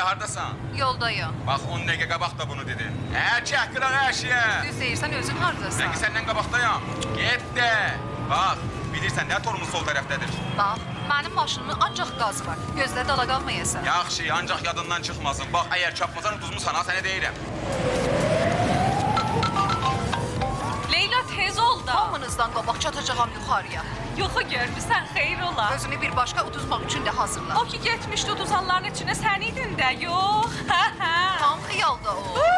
hardasan? Yoldayım. Bax 10 dəqiqə qabaq da bunu dedi. Çək qıraq əşiyə. Düz deyirsən, özün hardasan? Mən ki səndən qabaqdayam. Get də. Bax, bilirsən nə torumuz sol tərəfdədir. Bax, mənim maşınımın ancaq qazı var. Gözlə dala qalmayasan. Yaxşı, ancaq yadından çıxmasın. Bax, əgər çapmasan uduzmusan ha, sənə deyirəm. Leyla tez ol da. Hamınızdan qabaq çatacağam yuxarıya. Yoxu görmüsən, xeyir ola. Özünü bir başqa uduzmaq üçün də hazırla. O ki getmişdi uduzanların içində sən idin də, yox. Tam xiyalda o.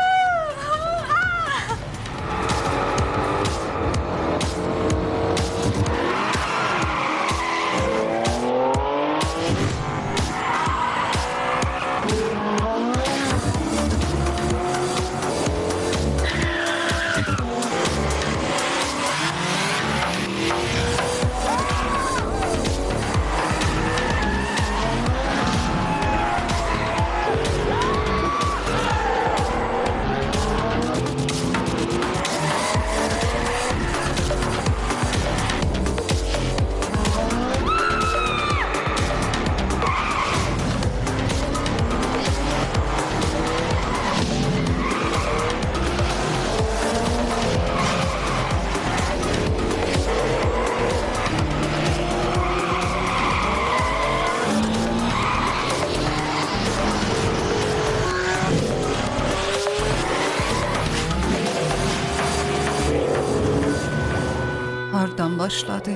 Hardan başladı?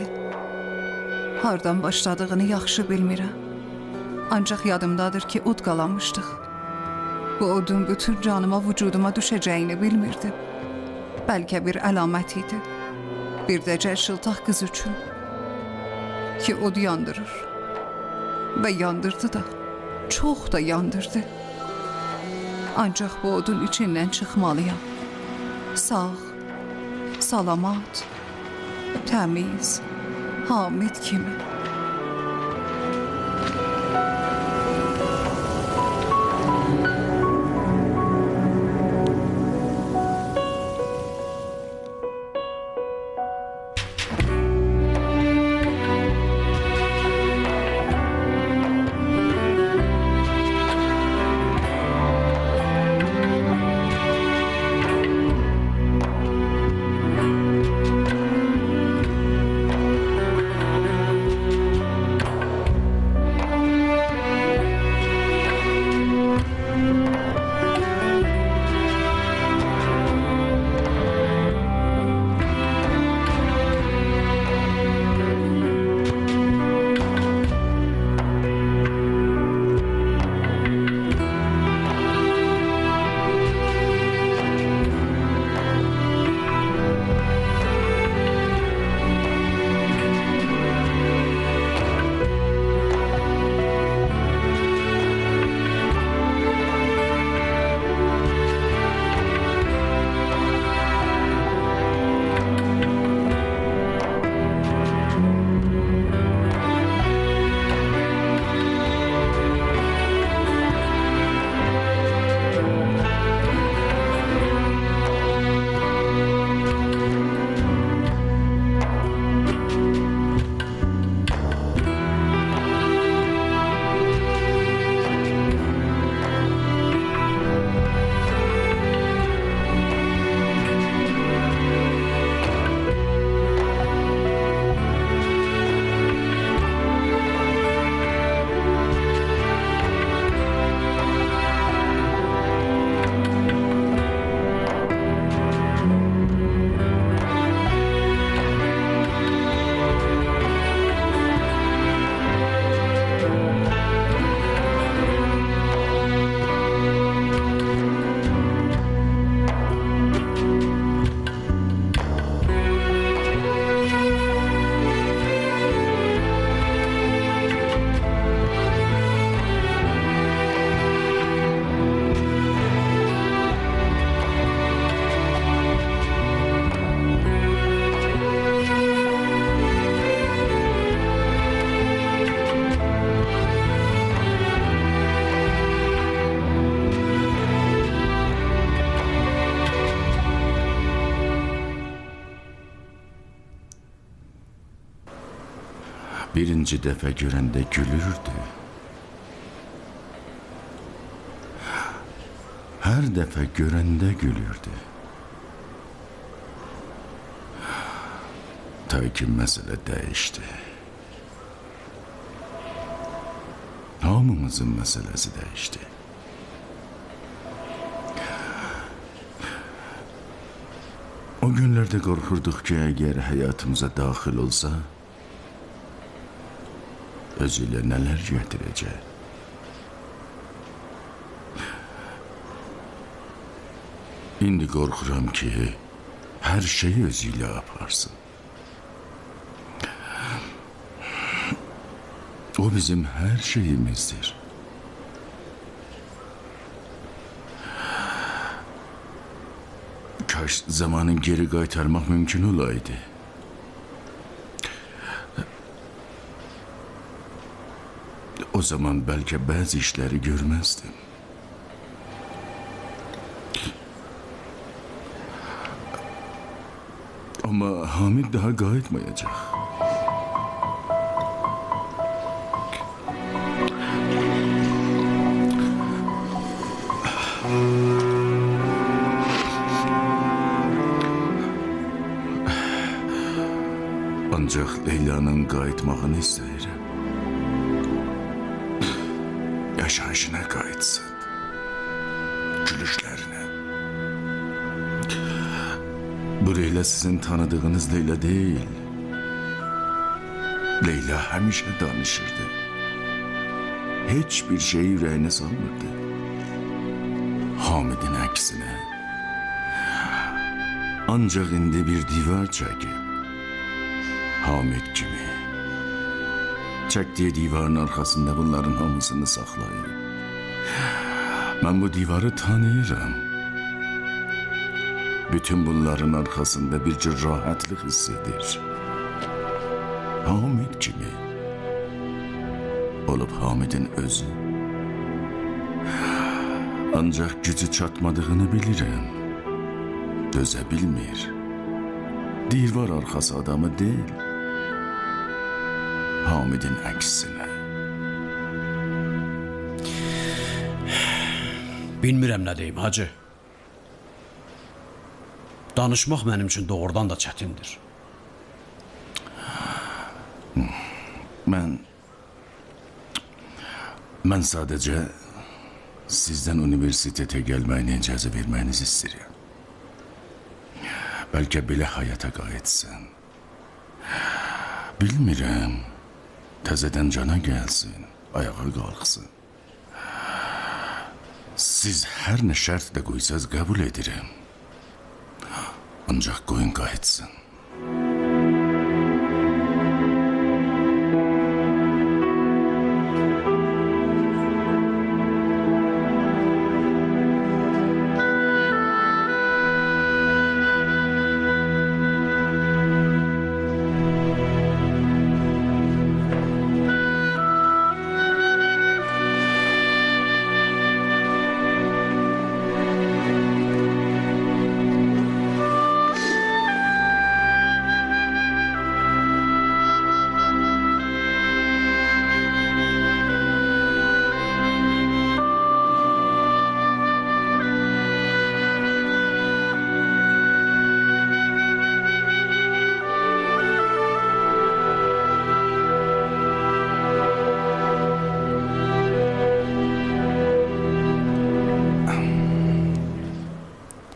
Hardan başladığını yaxşı bilmirəm. Ancaq yadımdadır ki, od qalamışdıq. Bu odun bütün canıma, vücuduma düşəcəyini bilmirdim. Bəlkə bir əlamət idi. Bir də cəşıltaq qız üçün. Ki, od yandırır. Və yandırdı da. Çox da yandırdı. Ancaq bu odun içindən çıxmalıyam. Sağ, salamat, təmiz, Hamid kimi. Birinci dəfə görəndə gülürdü. her dəfə görəndə gülürdü. Ta ki məsələ dəyişdi. Hamımızın məsələsi dəyişdi. O günlərdə qorxurduq ki, əgər həyatımıza daxil olsa, özüyle nələr gətirəcək. İndi qorxuram ki, hər şeyi özüyle aparsın. O bizim her şeyimizdir. Kaş zamanı geri qaytarmaq mümkün olaydı. O zaman belki bazı işleri görmezdim. Ama Hamid daha qayıtmayacaq. Ancaq Leyla'nın qayıtmağını istəyirəm. Yaşayışına qayıtsın. Gülüşlərinə. Bu Leyla sizin tanıdığınız Leyla değil. Leyla həmişə danışırdı. Hiçbir şeyi ürəyinə salmırdı. Hamid'in əksinə. Ancaq indi bir divar çəkib. Hamid kimi. Çəkdiyi divarın arkasında bunların hamısını saxlayır. Ben bu divarı tanıyıram. Bütün bunların arkasında bir cür rahatlık hissedilir. Hamid kimi. Olup Hamid'in özü. Ancak gücü çatmadığını bilirim. Döze bilmir. Divar arkası adamı değil. Hamid'in əksinə. Bilmirəm nə deyim, hacı. Danışmaq mənim üçün doğrudan da çətindir. Mən sadəcə sizdən universitetə gəlməyinə icazə verməyinizi istəyirəm. Bəlkə belə həyata qayıtsın. Bilmirəm. Təzədən cana gəlsin, ayağa qalxsın. Siz hər nə şərt də qoysaz qəbul edirəm. Ancaq qoyun qayıtsın.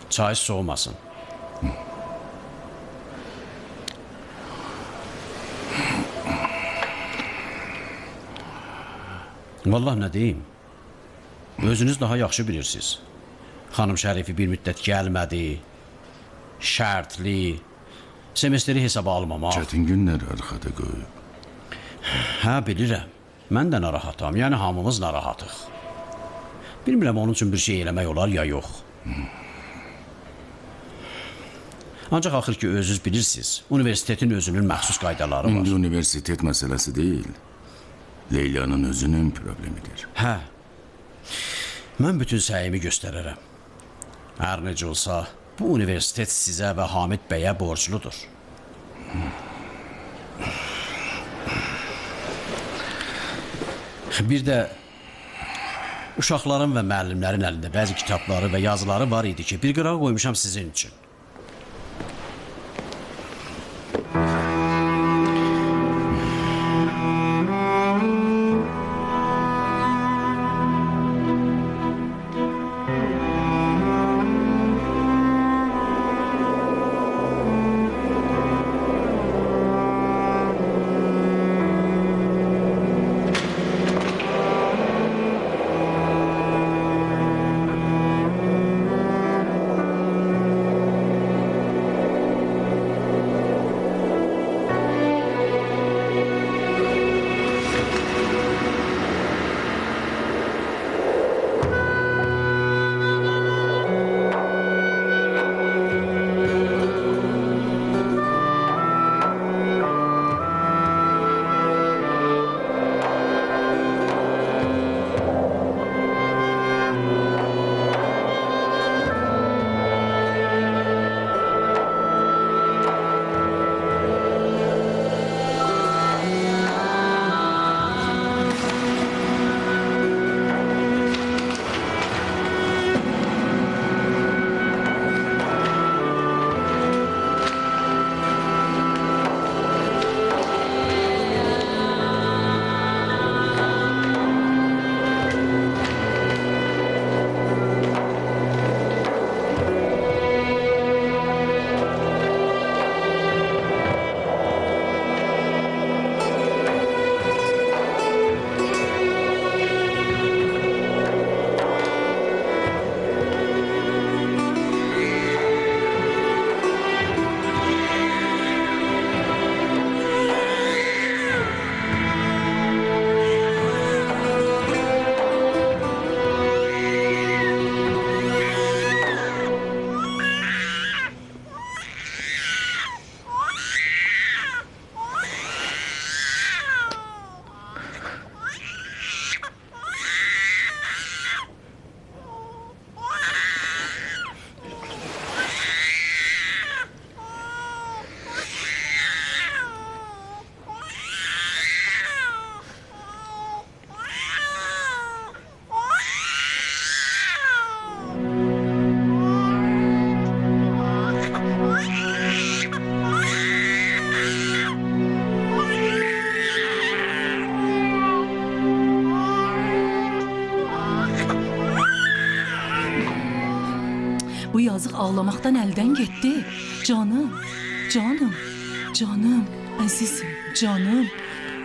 Çay soğumasın. Vallahi nə deyim? Özünüz daha yaxşı bilirsiniz. Xanım Şərifi bir müddət gəlmədi. Şərtli. Semestri hesaba almamaq. Çətin günlər arxada qoyub. Hə, bilirəm. Mən də narahatam. Yəni hamımız narahatıq. Bilmirəm onun üçün bir şey eləmək olar ya yox. Ancaq axır ki özünüz bilirsiniz. Universitetin özünün məxsus qaydaları var. İndi universitet məsələsi deyil. Leyla'nın özünün problemidir. Hə. Mən bütün səyimi göstərərəm. Hər necə olsa, bu universitet sizə və Hamid bəyə borcludur. Bir də Uşaqların və müəllimlərin əlində bəzi kitabları və yazıları var idi ki, bir qırağa qoymuşam sizin üçün. Bu yazıq ağlamaqdan əldən getdi. Canım, canım, canım, əzizim, canım,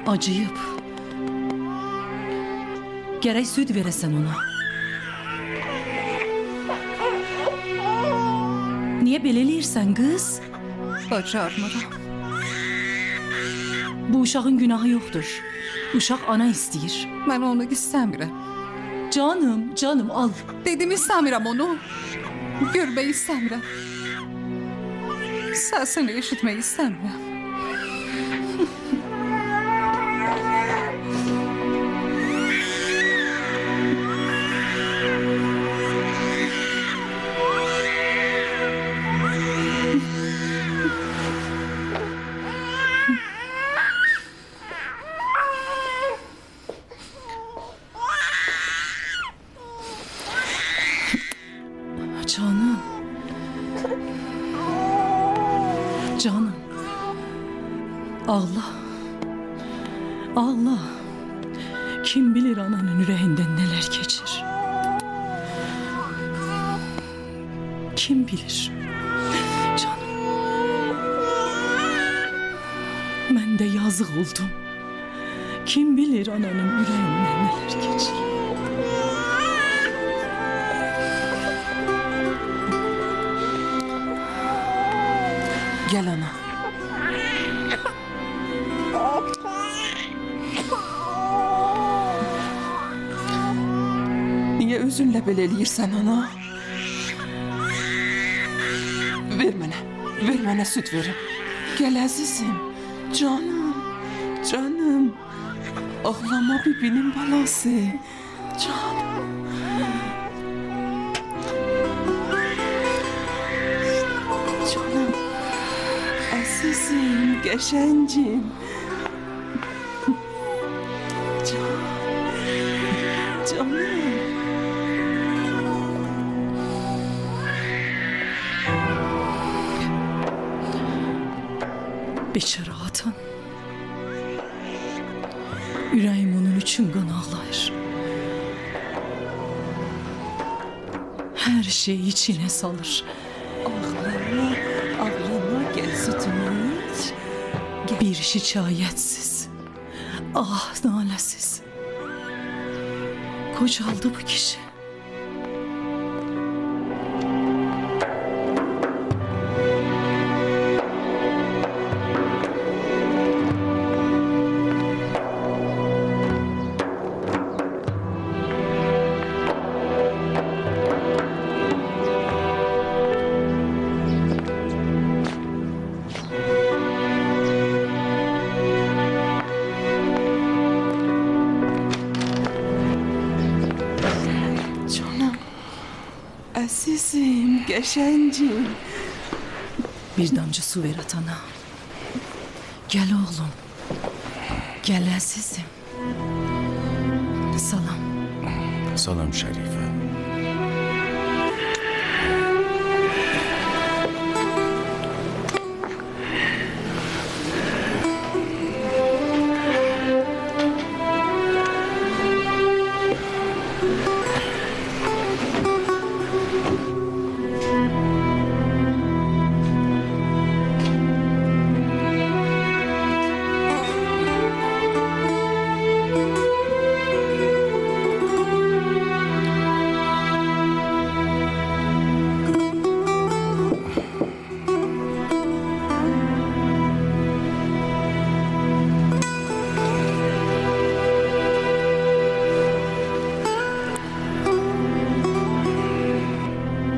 acıyıb. Gərək süd verəsən ona. Niyə belə eləyirsən qız? Bacarmıram. Bu uşağın günahı yoxdur. Uşaq ana istəyir. Mən onu istəmirəm. Canım, canım al. Dedim istəmirəm onu. Görmək istəmirəm. Səsini eşitmək istəmirəm. Canım. Canım. Ağla. Ağla. Kim bilir ananın ürəyindən nələr keçir. Kim bilir? Canım. Mən də yazıq oldum. Kim bilir ananın ürəyindən nələr keçir. Gel ana. Niye özünle belə eləyirsən ana? Ver mənə süt verim. Gel əzizim, canım, canım. Ağlama bibinin balası. Canım. Canım. Əzizim, qəşəngim. Canım. Beçara atan. Ürəyim onun üçün qan ağlayır. Hər şeyi içine salır. Ağlama, ağlama, gel sütümü iç. Bir şikayətsiz, ah naləsiz. Qocaldı bu kişi. Canım, əzizim, qəşəngim. Bir damcı su ver atana. Gel oğlum. Gel əzizim. Salam. Salam Şərifə.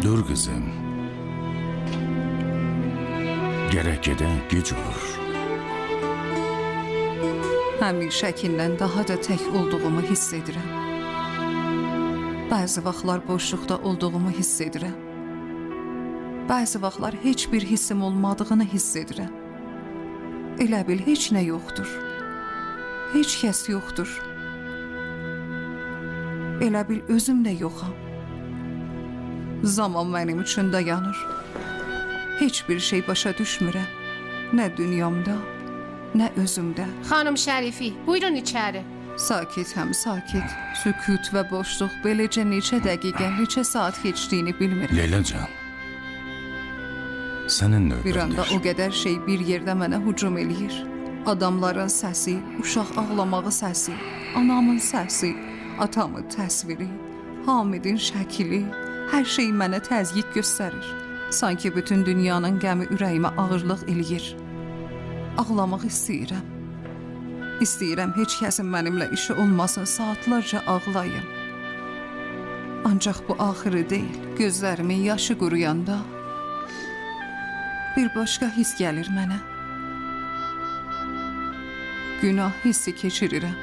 Dur kızım. Gerek gedən gec olur. Həmişəkindən daha da tək olduğumu hiss edirəm. Bəzi vaxtlar boşluqda olduğumu hiss edirəm. Bəzi vaxtlar heç bir hissim olmadığını hiss edirəm. Elə bil heç nə yoxdur. Heç kəs yoxdur. Elə bil özüm də yoxam. Zaman mənim üçün dayanır. Heç bir şey başa düşmürəm. Nə dünyamda, nə özümdə. Xanım Şərifi, buyurun içəri. Sakit həm sakit. Sükut və boşluq beləcə neçə dəqiqə, neçə saat keçdiyini bilmirəm. Leylacan. Sənin Bir anda növbəndir. o qədər şey bir yerdə mənə hücum eləyir. Adamların səsi, uşaq ağlamağı səsi, anamın səsi, atamın təsviri, Hamidin şəkili, hər şey mənə təzyiq göstərir. Sanki bütün dünyanın qəmi ürəyimə ağırlıq eləyir. Ağlamaq istəyirəm. İstəyirəm heç kəsin mənimlə işi olmasın, saatlarca ağlayım. Ancaq bu axırı deyil. Gözlərimin yaşı quruyanda bir başqa his gəlir mənə. Günah hissi keçirirəm.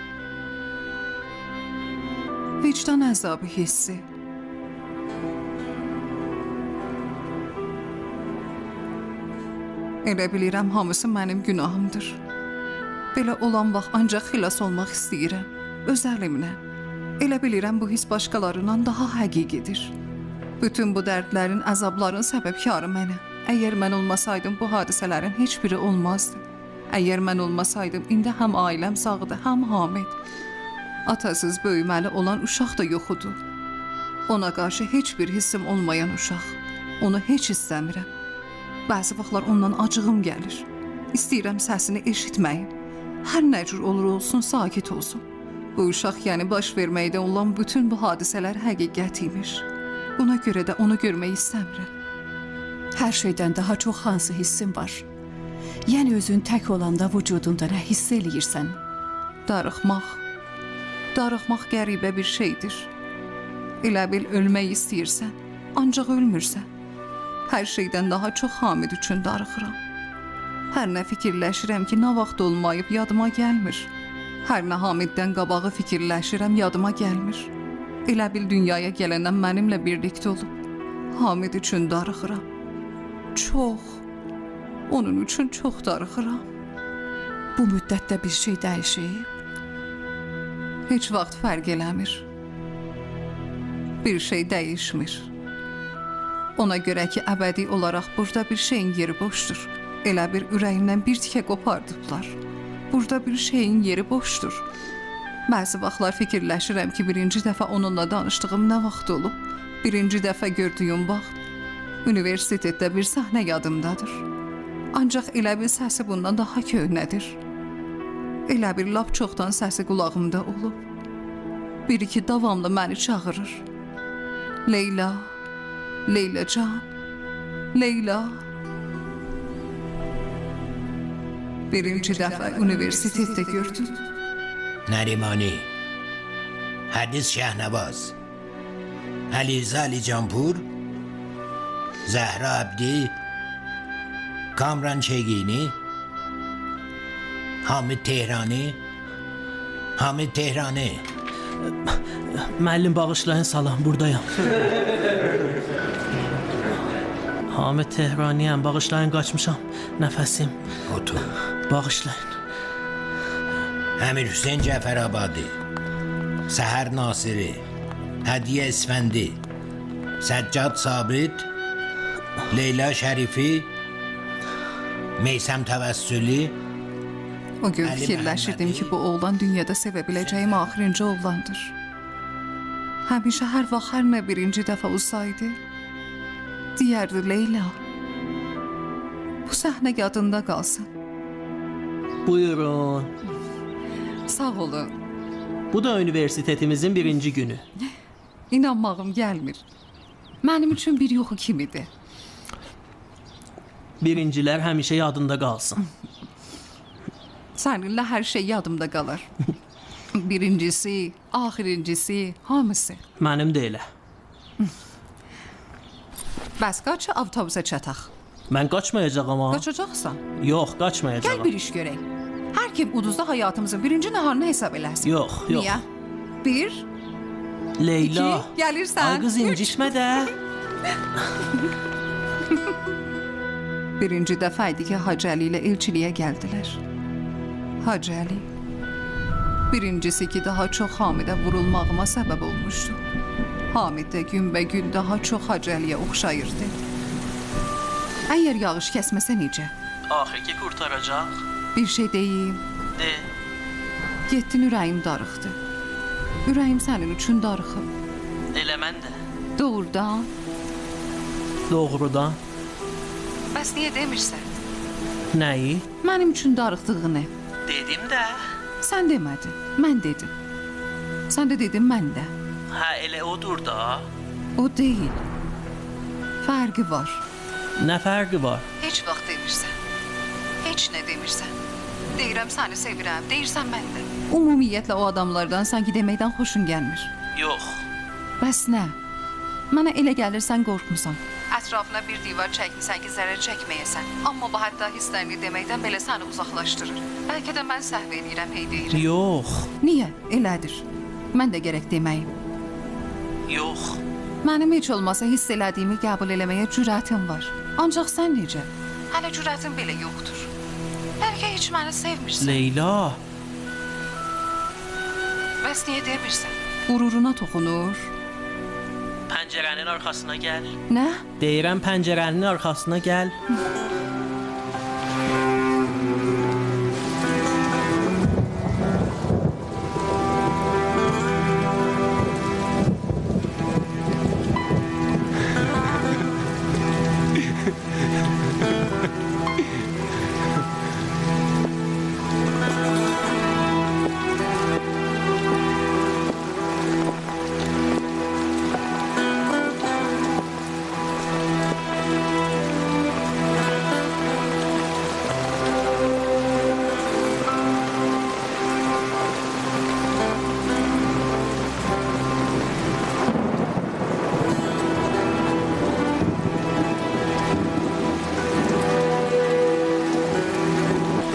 Vicdan əzabı hissi. Elə bilirəm hamısı mənim günahımdır. Belə olan vaxt ancaq xilas olmaq istəyirəm. Öz əlimlə. Elə bilirəm bu his başqalarından daha həqiqidir. Bütün bu dərdlərin, əzabların səbəbkarı mənəm. Əgər mən olmasaydım bu hadisələrin heç biri olmazdı. Əgər mən olmasaydım indi həm ailəm sağdı, həm Hamid. Atasız böyüməli olan uşaq da yox idi. Ona qarşı heç bir hissim olmayan uşaq. Onu heç istəmirəm. Bəzi vaxtlar ondan acığım gəlir. İstəyirəm səsini eşitməyim. Hər nə cür olur olsun, sakit olsun. Bu uşaq, yəni baş verməkdə olan bütün bu hadisələr həqiqət imiş. Buna görə də onu görmək istəmirəm. Hər şeydən daha çox hansı hissin var? Yəni özün tək olanda vücudunda nə hiss eləyirsən? Darıxmaq. Darıxmaq qəribə bir şeydir. Elə bil ölmək istəyirsən, ancaq ölmürsən. Hər şeydən daha çox Hamid üçün darıxıram. Hər nə fikirləşirəm ki, nə vaxt olmayıb yadıma gəlmir. Hər nə Hamiddən qabağı fikirləşirəm, yadıma gəlmir. Elə bil dünyaya gələndən mənimlə birlikdə olub. Hamid üçün darıxıram. Çox. Onun üçün çox darıxıram. Bu müddətdə bir şey dəyişib? Heç vaxt fərq eləmir. Bir şey dəyişmir. Ona görə ki, əbədi olaraq burada bir şeyin yeri boşdur. Elə bir ürəyindən bir tikə qopardıblar. Burada bir şeyin yeri boşdur. Bəzi vaxtlar fikirləşirəm ki, birinci dəfə onunla danışdığım nə vaxt olub? Birinci dəfə gördüyüm vaxt universitetdə bir səhnə yadımdadır. Ancaq elə bir səsi bundan daha köhnədir. Elə bir lap çoxdan səsi qulağımda olub. Bir-iki davamlı məni çağırır. Leyla, Leylacan, Leyla. Birinci dəfə universitetdə gördüm. نریمانی حدیث شهنواز علیرضا علی جانپور زهرا عبدی کامران شگینی حامد تهرانی Müəllim bağışlayın salam, buradayam. Hamid Tehraniyəm, bağışlayın qaçmışam. Nəfəsim. otur Bağışlayın. امیر حسین جعفر آبادی سحر ناصری هدیه اسفندی سجاد ثابت لیلا شریفی میسم توسلی O gün Ali fikirləşirdim Məhəmmədi. ki, bu oğlan dünyada sevə biləcəyim axırıncı oğlandır. Həmişə hər vaxt hər nə birinci dəfə olsaydı, deyərdi Leyla. Bu səhnə yadında qalsın. Buyurun. Sağ olun. Bu da üniversitetimizin birinci günü. İnanmağım gəlmir. Mənim üçün bir yoxu kimidir. Birincilər həmişə yadında qalsın. Səninlə hər şey yadımda qalır. Birincisi, axirincisi, hamısı. Mənim də elə. Bəs qaç avtobusa çataq. Mən qaçmayacağam amma. Qaçacaqsan. Yox, qaçmayacağam. Gəl bir iş görək. Hər kim uduzda həyatımızın birinci naharını hesab eləsin. Yox, yox. Niyə? Bir, Leyla. iki, gəlirsən. Ay qız incitmə də. Birinci dəfə idi ki, Hacı Əli ilə elçiliyə gəldilər. Hacı Əli. Birincisi ki, daha çox Hamidə vurulmağıma səbəb olmuşdu. Hamid də günbəgün daha çox Hacı Əliyə oxşayırdı. Əgər yağış kəsməsə necə? Axır ki qurtaracaq. Bir şey deyim. De. Getdin, ürəyim darıxdı. Ürəyim sənin üçün darıxıb. Elə mən də. Doğrudan. Doğrudan. Bəs niyə demirsən? Nəyi? Mənim üçün darıxdığını. Dedim də. Sən demədin, mən dedim. Sən də dedin, mən də. Hə, elə odur da. O deyil. Fərqi var. Nə fərqi var? Heç vaxt demirsən. Heç nə demirsən. Deyirəm səni sevirəm, deyirsən mən də. Ümumiyyətlə o adamlardan sanki deməkdən xoşun gəlmir. Yox. Bəs nə? Mənə elə gəlir sən qorxmusan. Ətrafına bir divar çəkmisən ki, zərər çəkməyəsən. Amma bu hətta hisslərini deməkdən belə səni uzaqlaşdırır. Bəlkə də mən səhv edirəm, hey deyirəm. Yox. Niyə? Elədir. Mən də gərək deməyim. Yox. Mənim heç olmasa hiss elədiyimi qəbul eləməyə cürətim var. Ancaq sən necə? Hələ cürətin belə yoxdur. Bəlkə heç məni sevmirsən. Leyla. Bəs niyə demirsən? Qururuna toxunur. Pəncərənin arxasına gəl. Nə? Deyirəm pəncərənin arxasına gəl.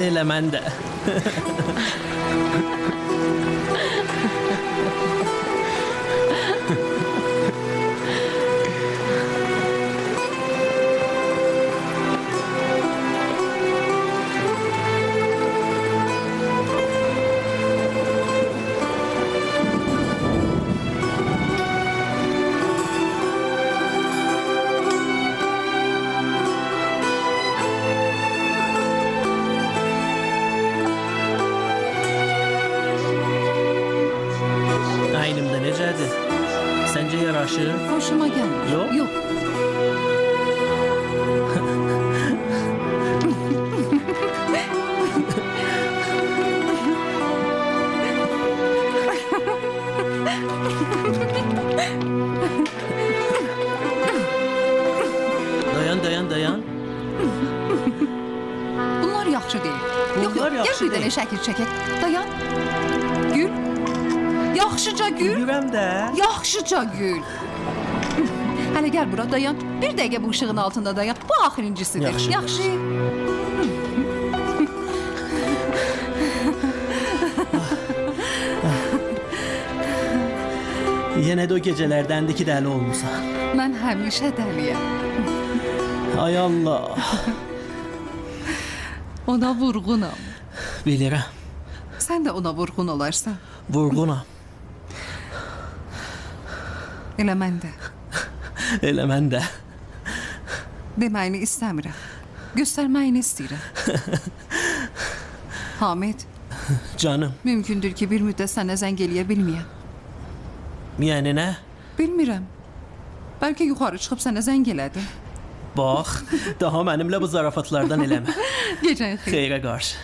Elə mən də. dayan. Bunlar yaxşı deyil. Yox, Bunlar yox, yaxşı gəl bir dənə deyil. şəkil çəkək. Dayan. Gül. Yaxşıca gül. Gülürəm də. Yaxşıca gül. Hələ gəl bura dayan. Bir dəqiqə bu ışığın altında dayan. Bu axirincisidir. Yaxşı. Yaxşı. Yenə də o gecələrdəndir ki, dəli olmusan. Mən həmişə dəliyəm. Ay Allah. Ona vurğunam. Bilirəm. Sən də ona vurğun olarsan. Vurğunam. Elə mən də. Elə mən də. Deməyini istəmirəm. Göstərməyini istəyirəm. Hamid, Canım. mümkündür ki, bir müddət sənə zəng eləyə bilməyəm. Yəni nə? Bilmirəm. Bəlkə yuxarı çıxıb sənə zəng elədim. Bax, daha mənimlə bu zarafatlardan eləmə. Gecən xeyir. Xeyrə qarşı.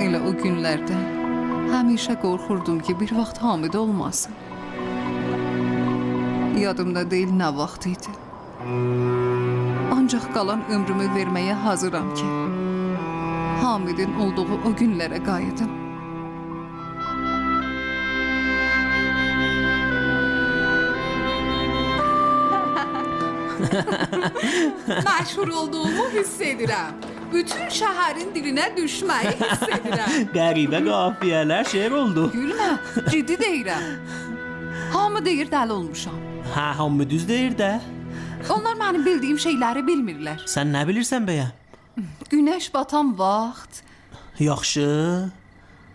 Elə o günlərdə həmişə qorxurdum ki, bir vaxt Hamid olmasın. Yadımda deyil nə vaxt idi. Ancaq qalan ömrümü verməyə hazıram ki, Hamidin olduğu o günlərə qayıdım. Məşhur olduğumu hiss edirəm. Bütün şəhərin dilinə düşməyi hiss edirəm. Qəribə qafiyələr şeir oldu. Gülmə, ciddi deyirəm. Hamı deyir dəli olmuşam. Hə, hamı düz deyir də. Onlar mənim bildiyim şeyləri bilmirlər. Sən nə bilirsən bəyəm? Günəş batan vaxt Yaxşı.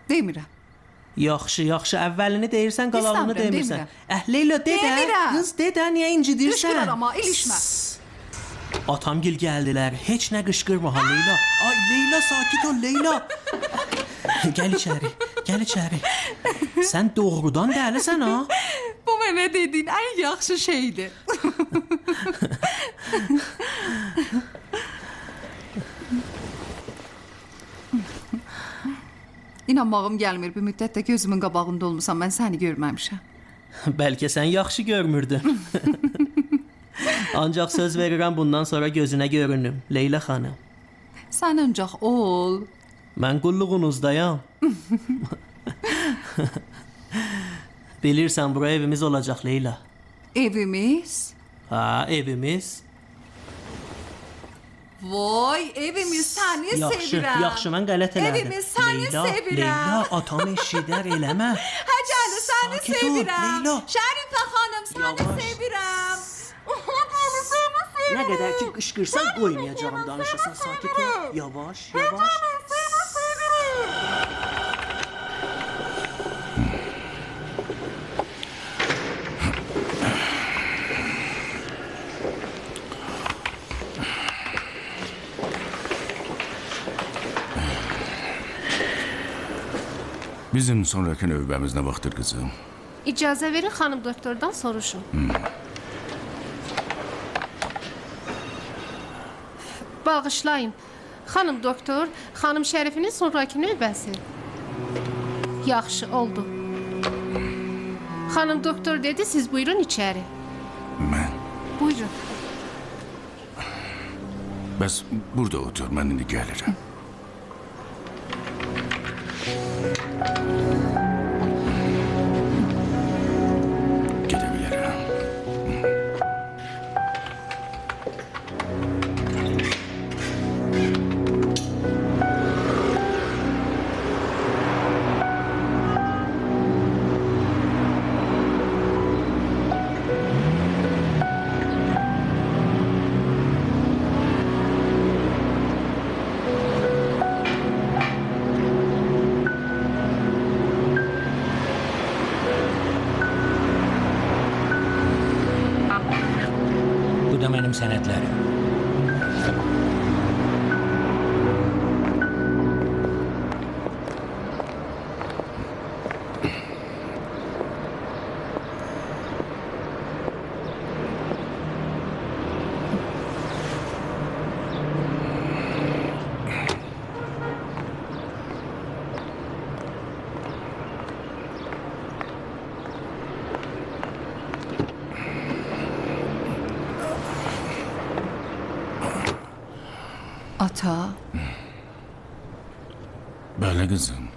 demirəm. Yaxşı, yaxşı. Əvvəlini deyirsən, qalanını İstəmirəm, demirsən. demirəm. Leyla, de də. Demirəm. Qız, de də, niyə incidirsən? Qışqırar amma, ilişmə. Atamgil gəldilər. Heç nə qışqırma ha Leyla. Ay Leyla, sakit ol Leyla. Gəl içəri, gəl içəri. Sən doğrudan dəlisən ha? Bu mənə dediyin ən yaxşı şeydir. İnanmağım gəlmir, bir müddətdə gözümün qabağında olmusan, mən səni görməmişəm. Bəlkə sən yaxşı görmürdün. Ancaq söz verirəm bundan sonra gözünə görünüm, Leyla xanım. Sən ancaq ol. Mən qulluğunuzdayam. Bilirsən, bura evimiz olacaq Leyla. Evimiz? Ha, evimiz. Vay, evimiz səni Yaxşı, sevirəm. yaxşı, mən qələt elədim. Evimiz səni Leyla, sevirəm. Leyla, atam eşidər, eləmə. Həcəli səni Sakit ol, sevirəm. Leyla. Şərifə xanım səni Yavaş. sevirəm. Həcəli səni sevirəm. Nə qədər ki qışqırsan qoymayacağım danışasan, sakit ol. Yavaş, yavaş. Bizim sonraki növbəmiz nə vaxtdır qızım? İcazə verin xanım doktordan soruşun. Bağışlayın. Xanım doktor, xanım Şərifinin sonraki növbəsi. Yaxşı, oldu. Xanım doktor dedi, siz buyurun içəri. Mən. Buyurun. Bəs burada otur, mən indi gəlirəm. Gedə bilərəm. Göstərim sənədləri. Ata, Bəli qızım.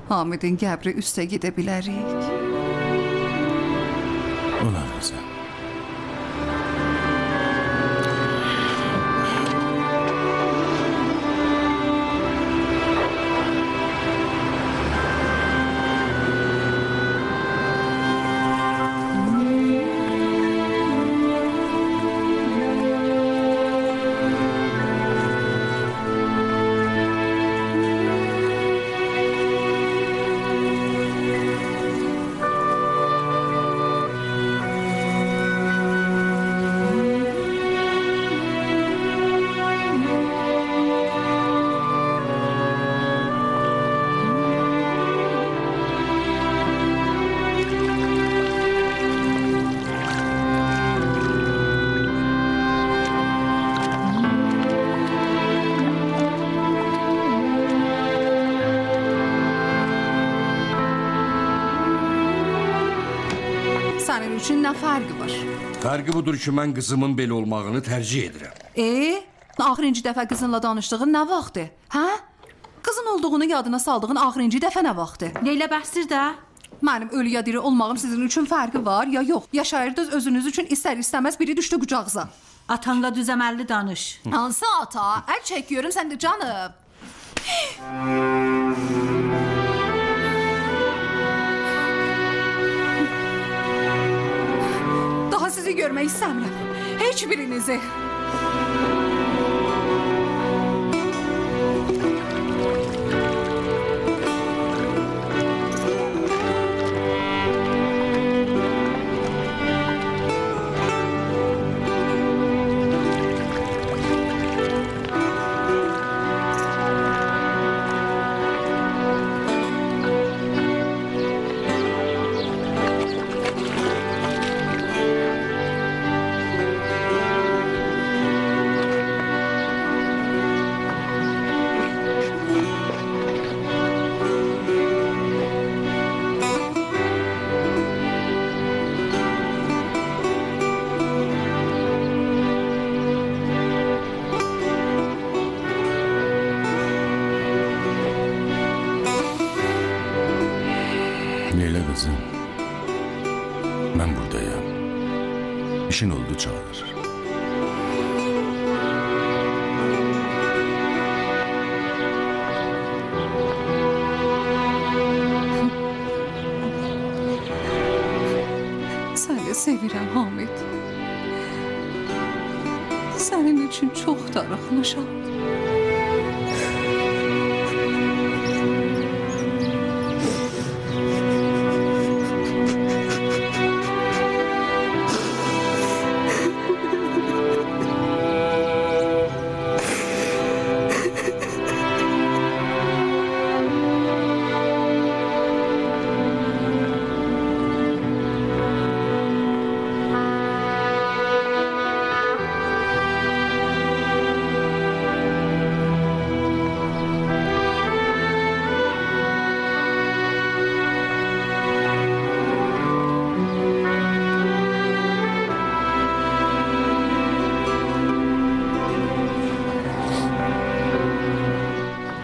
Hamidin qəbri üstə gedə bilərik. Olar qızım. Sənin üçün nə fərqi var? Fərqi budur ki, mən qızımın belə olmağını tərcih edirəm. Axırıncı dəfə qızınla danışdığın nə vaxtdır? Hə? Qızın olduğunu yadına saldığın axırıncı dəfə nə vaxtdır? Leyla bəsdir də. Mənim ölü ya diri olmağım sizin üçün fərqi var ya yox? Yaşayırdınız özünüz üçün istər-istəməz biri düşdü qucağınıza. Atanla düzəməlli danış. Hansı ata? Əl çəkiyorum sən də canım. Daha sizi görmək istəmirəm. Heç birinizi. Leyla kızım. Ben buradayım. İşin oldu çağır. Səni sevirəm Hamid. Sənin üçün çox darıxmışam.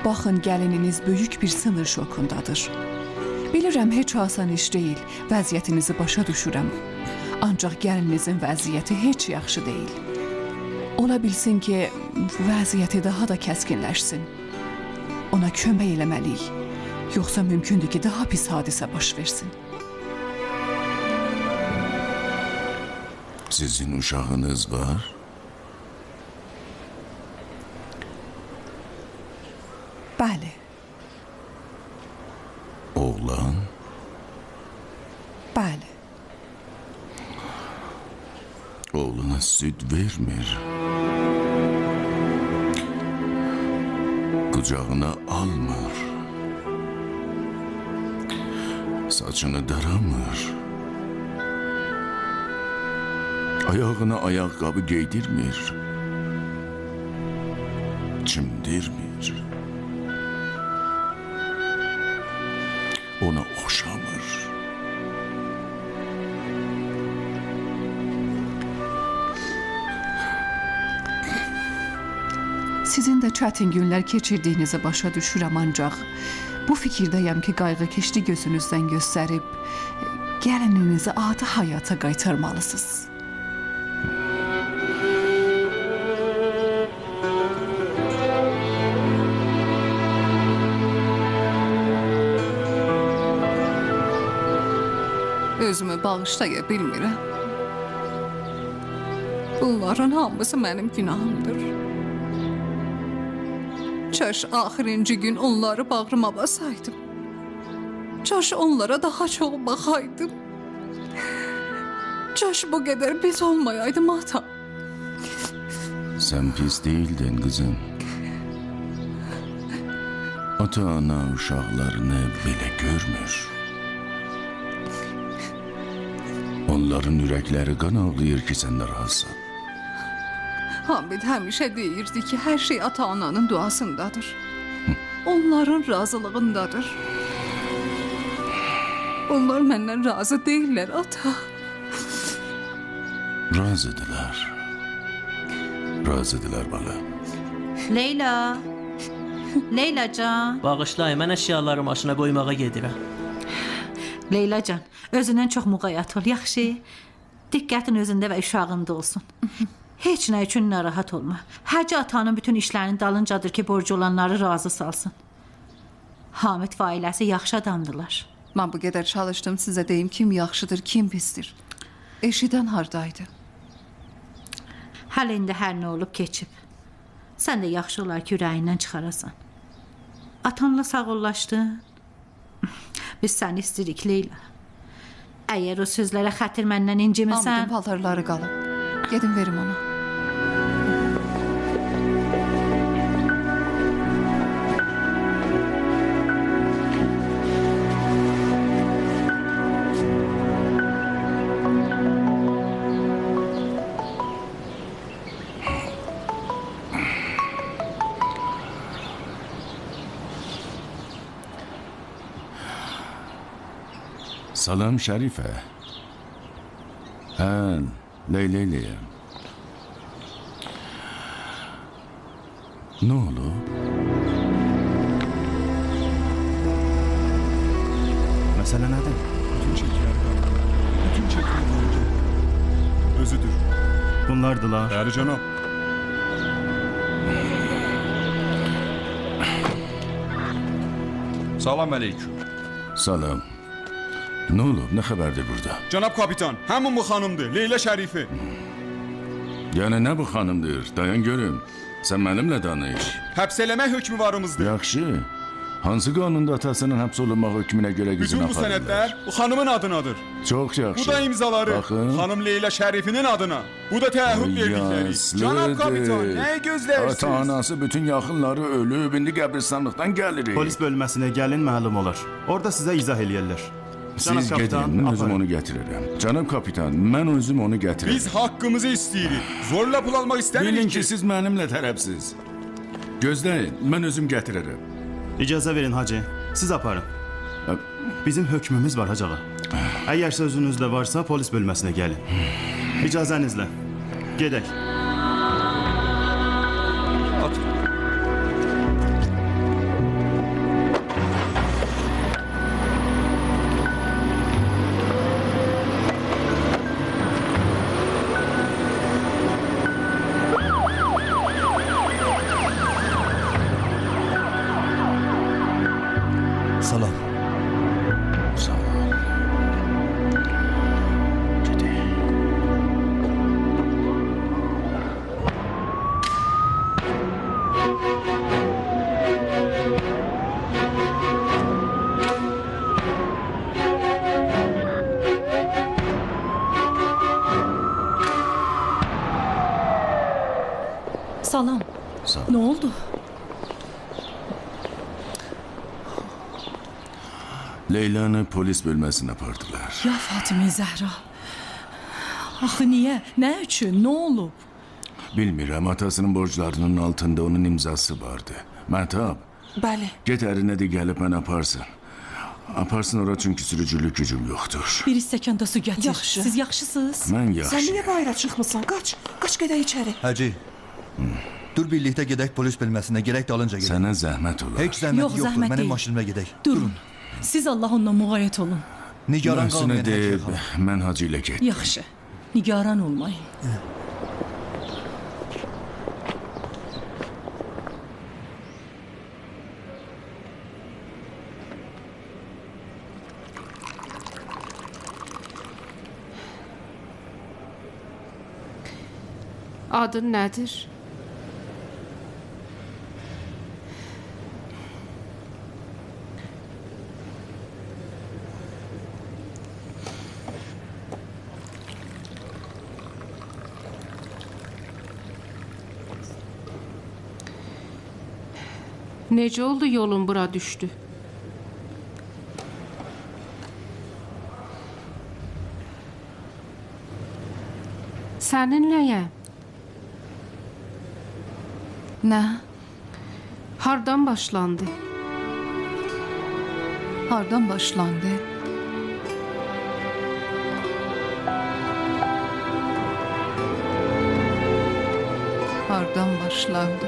Baxın, gəlininiz böyük bir sınır şokundadır. Bilirəm, heç asan iş deyil, vəziyyətinizi başa düşürəm. Ancaq gəlininizin vəziyyəti heç yaxşı deyil. Ola bilsin ki, vəziyyəti daha da kəskinləşsin. Ona kömək eləməliyik. Yoxsa mümkündür ki, daha pis hadisə baş versin. Sizin uşağınız var? Bəli, Oğlan? bəli. oğluna süt vermir. Kucağına almır. Saçını daramır. Ayağına ayakkabı giydirmir. Çimdirmir. Ona oxşamır. Sizin də çətin günlər keçirdiyinizi başa düşürəm, ancaq bu fikirdəyəm ki, qayğıkeşli gözünüzdən göstərib gəlininizi adi həyata qaytarmalısınız. Özümü bağışlaya bilmirəm. Bunların hamısı mənim günahımdır. Çaş axırıncı gün onları bağrıma basaydım. Çaş onlara daha çox baxaydım. Çaş bu qədər pis olmayaydım atam. Sen pis değildin kızım. Ata-ana uşaqlarını belə görmür. Onların ürəkləri qan ağlayır ki, sən narahatsan. Hamid həmişə deyirdi ki, hər şey ata-ananın duasındadır. Onların razılığındadır. Onlar məndən razı deyirlər, ata. Razıdılar. Razıdılar bala. Leyla. Leylacan. Bağışlayın, mən əşyaları maşına qoymağa gedirəm. Leylacan, özündən çox müğayət ol, yaxşı? Diqqətin özündə və uşağında olsun. Heç nə üçün narahat olma. Hacı atanın bütün işlərinin dalıncadır ki, borcu olanları razı salsın. Hamid və ailəsi yaxşı adamdılar. Mən bu qədər çalışdım sizə deyim kim yaxşıdır, kim pisdir. Eşidən hardaydı? Hələ indi hər nə olub keçib. Sən də yaxşı olar ki, ürəyindən çıxarasan. Atanla sağollaşdın. Biz səni istəyirik, Leyla. Əgər o sözlərə xətir məndən incimirsən... Hamidin paltarları qalıb. Gedin verim ona. Salam Şərifə. Hə, Leyləyəm. Nə olub? Məsələ nədir? Bütün çəkilər qaldı. Özüdür. Bunlardılar. Bəli, cənab. Salam əleyküm. Salam. Nə olub, nə xəbərdir burada? Cənab kapitan, həmin bu xanımdır, Leyla Şərifi. Yəni nə bu xanımdır? Dayan görüm. Sən mənimlə danış. Həbs eləmək hökmü varımızdır. Yaxşı. Hansı qanunda atasının həbs olunmaq hökmünə görə qızını bütün bu sənədlər bu xanımın adınadır. Çox yaxşı. Bu da imzaları. Baxın. Xanım Leyla Şərifinin adına. Bu da təəhhüd verdikləri. Cənab kapitan, nəyi gözləyirsiniz? Ata-anası bütün yaxınları ölüb, indi qəbristanlıqdan gəlirik. Polis bölməsinə gəlin, məlum olar. Orada sizə izah eləyərlər. Siz gedin, mən özüm onu gətirərəm. Cənab kapitan, mən özüm onu gətirərəm. Biz haqqımızı istəyirik. Zorla pul almaq istəmirik Bilin ki, siz mənimlə tərəfsiz. Gözləyin, mən özüm gətirərəm. İcazə verin hacı, siz aparın. Bizim hökmümüz var hacağa. Əgər sözünüzdə varsa polis bölməsinə gəlin. İcazənizlə. Gedək. Salam. Sağ ol. Gedək. Xalam, Sağ ol. nə oldu? Leylanı polis bölməsinə apardılar. Ya Fatimə Zəhra. Axı niyə? Nə üçün? Nə olub? Bilmirəm, atasının borclarının altında onun imzası vardı. Məhtab, Bəli. get ərinə də gəlib mən aparsın. Aparsın ora çünki sürücülük gücüm yoxdur. Bir stəkan da su gətir. Yaxşı. Siz yaxşısınız? Mən Sən yaxşı. niyə bayıra çıxmısan? Qaç. Qaç gedək içəri. Hacı. Dur birlikdə gedək polis bölməsinə, gerək dalınca gedək. Sənə zəhmət olar. Heç zəhmət Yox, yoxdur. zəhmət Mənim deyil. maşınıma gedək. Durun. Siz Allah onunla müğayət olun. Nigaran Məhsünə qalmayın. deyib, Hacı xanım. mən hacı ilə getdim. Yaxşı. Nigaran olmayın. Adın nədir? Necə oldu yolun bura düşdü? Səninləyəm. Nə? Hardan başlandı? Hardan başlandı? Hardan başlandı?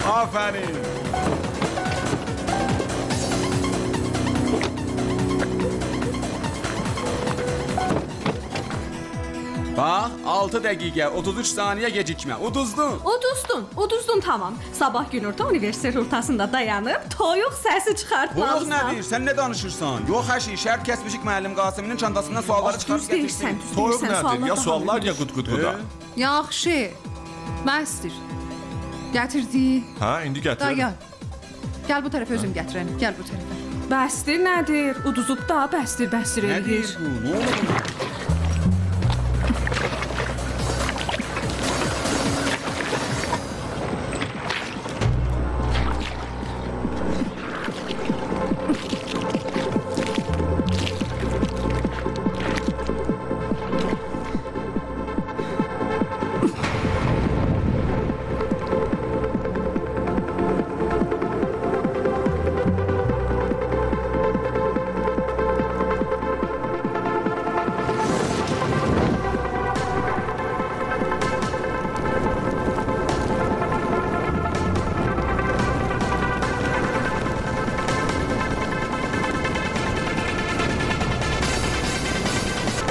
Aferin. Bax, 6 dəqiqə 33 saniyə gecikmə. Uduzdun. Uduzdun tamam. Sabah günorta universitet ortasında dayanıb toyuq səsi Toyuq çıxartmalısan. nədir? Sən nə danışırsan? Yox, hər şey şərt kəsmişik müəllim Qasımın çantasından sualları çıxarıb Düz deyirsən, düz Toyuq deyirsən. nədir? Ya suallar ya qut-qutuda. Yaxşı. Məstir. Gətirdi. Hə, indi Da gətir. gəl. Gəl bu tərəfə özüm gətirəm. Gəl bu tərəfə. Bəsdir nədir? Uduzub da bəsdir Nədir eləyir. bu? Nə oldu?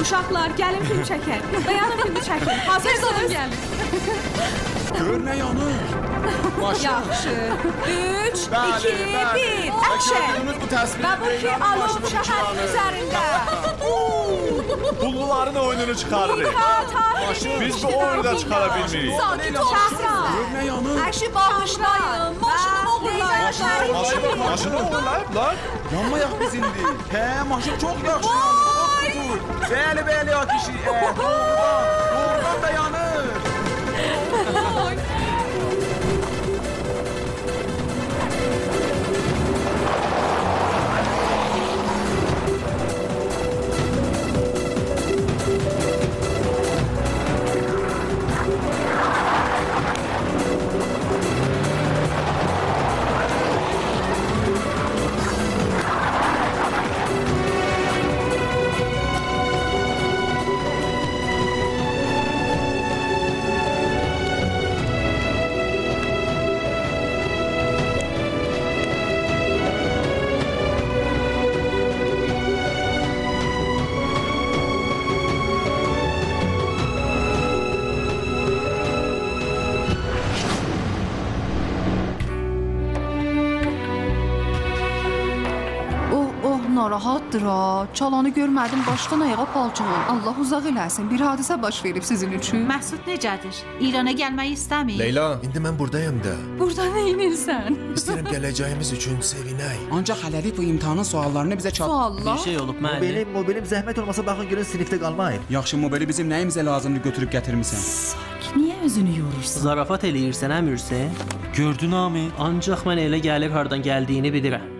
Uşaqlar, gəlin film çəkək. Dayanın filmi çəkin. Hazır olun gəlin. Gör nə yanır. Maşın. Yaxşı. 3, 2, Bəli, 1. bəli. Action. Gördüyünüz bu təsviri Və bu ki Leylanın alov maşını şəhərin uçuranı. üzərində. Pulluların oyununu çıkarırıq. Biz bu oyunu da çıxara bilmirik. Sakit ol. Gör nə yanır. Hər şey bağışlayın. Maşını oğurlayın. Maşını oğurlayıblar. Yanmayaq biz indi. Hə, maşın çox yaxşı yanır. Bəli, bəli, ya kişi. Doğrudan da yanır. narahatdır ha. Çalanı görmədim, başdan ayağa palçığın. Allah uzaq eləsin. Bir hadisə baş verib sizin üçün. Məsud necədir? İrana gəlmək istəmir. Leyla, indi mən buradayım da. Burada nə edirsən? İstəyirəm gələcəyimiz üçün sevinək. Ancaq hələlik bu imtahanın suallarını bizə çat. Suallar? Bir şey olub müəllim. Mobilim zəhmət olmasa baxın görün sinifdə qalmayın. Yaxşı, mobili bizim nəyimizə lazımdır götürüb gətirmisən? Niyə özünü yorursun? Zarafat eləyirsən, əmirsən? Gördün Amil? Ancaq mən elə gəlir hardan gəldiyini bilirəm.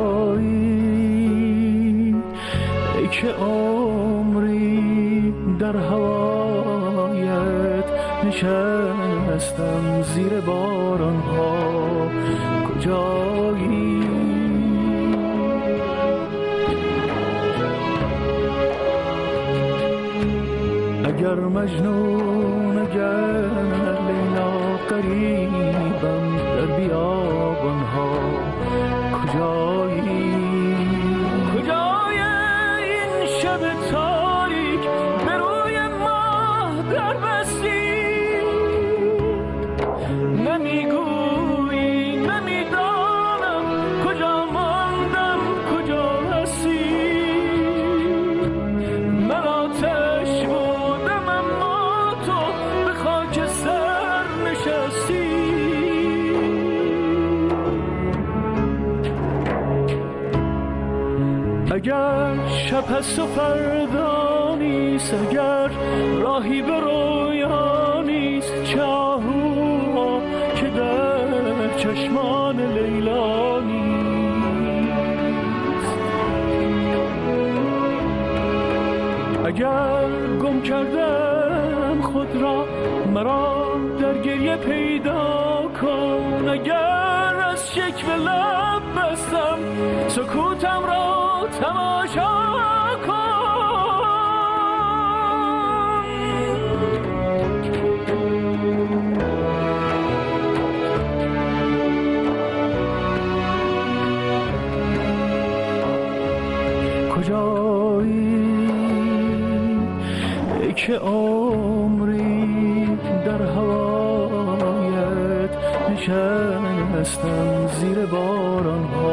کجایی ای که عمری در هوایت نشستم زیر باران ها کجایی اگر مجنون اگر لیلا قریبم در بیابان ها کجایی کجای این شب تاریک به روی ماه در بستی نمیگویی نمیدانم کجا ماندم کجا هستی من آتش بودم اما تو به خاک سر نشستی اگر شب هست و فردا نیست اگر راهی به رویا نیست چه آهوها که در چشمان لیلا نیست اگر گم کردم خود را مرا در گریه پیدا کن اگر از شکوه لب بستم سکوتم را تماشا کن کجایی ای که عمری در هوایت نشستم زیر باران ها